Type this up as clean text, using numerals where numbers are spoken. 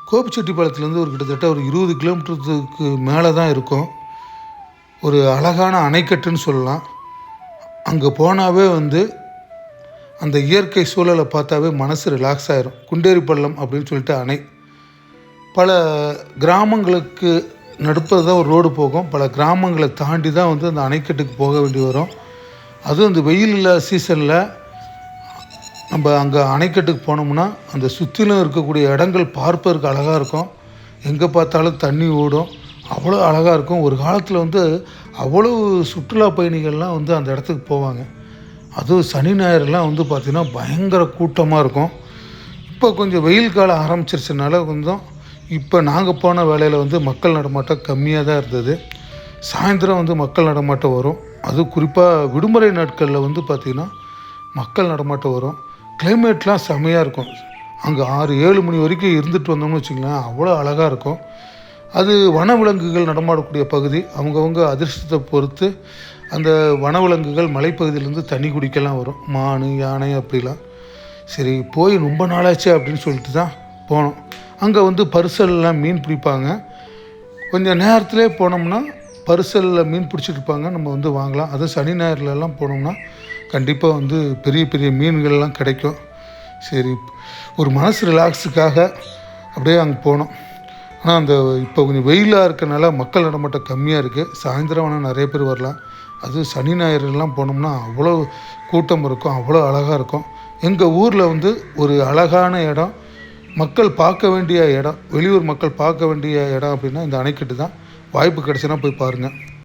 கோபிச்செட்டிப்பாளையத்துலேருந்து கிட்டத்தட்ட ஒரு 20 கிலோமீட்டருக்கு மேலே தான் இருக்கும். ஒரு அழகான அணைக்கட்டுன்னு சொல்லலாம். அங்கே போனாவே அந்த இயற்கை சூழலை பார்த்தாவே மனசு ரிலாக்ஸ் ஆயிரும். குண்டேரி பள்ளம் அப்படின்னு சொல்லிட்டு அணை. பல கிராமங்களுக்கு நடுப்பது தான் ஒரு ரோடு போகும். பல கிராமங்களை தாண்டி தான் அந்த அணைக்கட்டுக்கு போக வேண்டி வரும். அதுவும் இந்த வெயில் இல்லாத சீசனில் நம்ம அங்கே அணைக்கட்டுக்கு போனோம்னா அந்த சுற்றிலும் இருக்கக்கூடிய இடங்கள் பார்ப்பதற்கு அழகாக இருக்கும். எங்கே பார்த்தாலும் தண்ணி ஓடும். அவ்வளோ அழகாக இருக்கும். ஒரு காலத்தில் அவ்வளோ சுற்றுலா பயணிகள்லாம் அந்த இடத்துக்கு போவாங்க. அதுவும் சனி ஞாயிறுலாம் பார்த்திங்கன்னா பயங்கர கூட்டமாக இருக்கும். இப்போ கொஞ்சம் வெயில் காலம் ஆரம்பிச்சிருச்சனால இப்போ நாங்கள் போன வேளையில் மக்கள் நடமாட்டம் கம்மியாக தான் இருந்தது. சாயந்தரம் மக்கள் நடமாட்டம் வரும். அதுவும் குறிப்பாக விடுமுறை நாட்களில் பார்த்திங்கன்னா மக்கள் நடமாட்டம் வரும். கிளைமேட்லாம் செம்மையாக இருக்கும். அங்கே 6-7 மணி வரைக்கும் இருந்துட்டு வந்தோம்னு வச்சுங்களேன், அவ்வளோ அழகாக இருக்கும். அது வனவிலங்குகள் நடமாடக்கூடிய பகுதி. அவங்கவுங்க அதிர்ஷ்டத்தை பொறுத்து அந்த வனவிலங்குகள் மலைப்பகுதியிலேருந்து தண்ணி குடிக்கலாம் வரும். மான், யானை அப்படிலாம். சரி போய் ரொம்ப நாளாச்சு அப்படின்னு சொல்லிட்டு தான் போனோம். அங்கே பரிசல்லாம் மீன் பிடிப்பாங்க. கொஞ்சம் நேரத்திலே போனோம்னா பரிசலில் மீன் பிடிச்சிட்டு இருப்பாங்க. நம்ம வாங்கலாம். அதுவும் சனி ஞாயிறுலலாம் போனோம்னா கண்டிப்பாக பெரிய பெரிய மீன்கள்லாம் கிடைக்கும். சரி ஒரு மனசு ரிலாக்ஸுக்காக அப்படியே அங்கே போனோம். ஆனால் இப்போ கொஞ்சம் வெயிலாக இருக்கனால மக்கள் நடமாட்டம் கம்மியாக இருக்குது. சாயந்தரம் வேணால் நிறைய பேர் வரலாம். அதுவும் சனி ஞாயிறுலாம் போனோம்னா அவ்வளோ கூட்டம் இருக்கும். அவ்வளோ அழகாக இருக்கும். எங்கள் ஊரில் ஒரு அழகான இடம், மக்கள் பார்க்க வேண்டிய இடம், வெளியூர் மக்கள் பார்க்க வேண்டிய இடம் அப்படின்னா இந்த அணைக்கட்டு தான். வாய்ப்பு கிடச்சுன்னா போய் பாருங்கள்.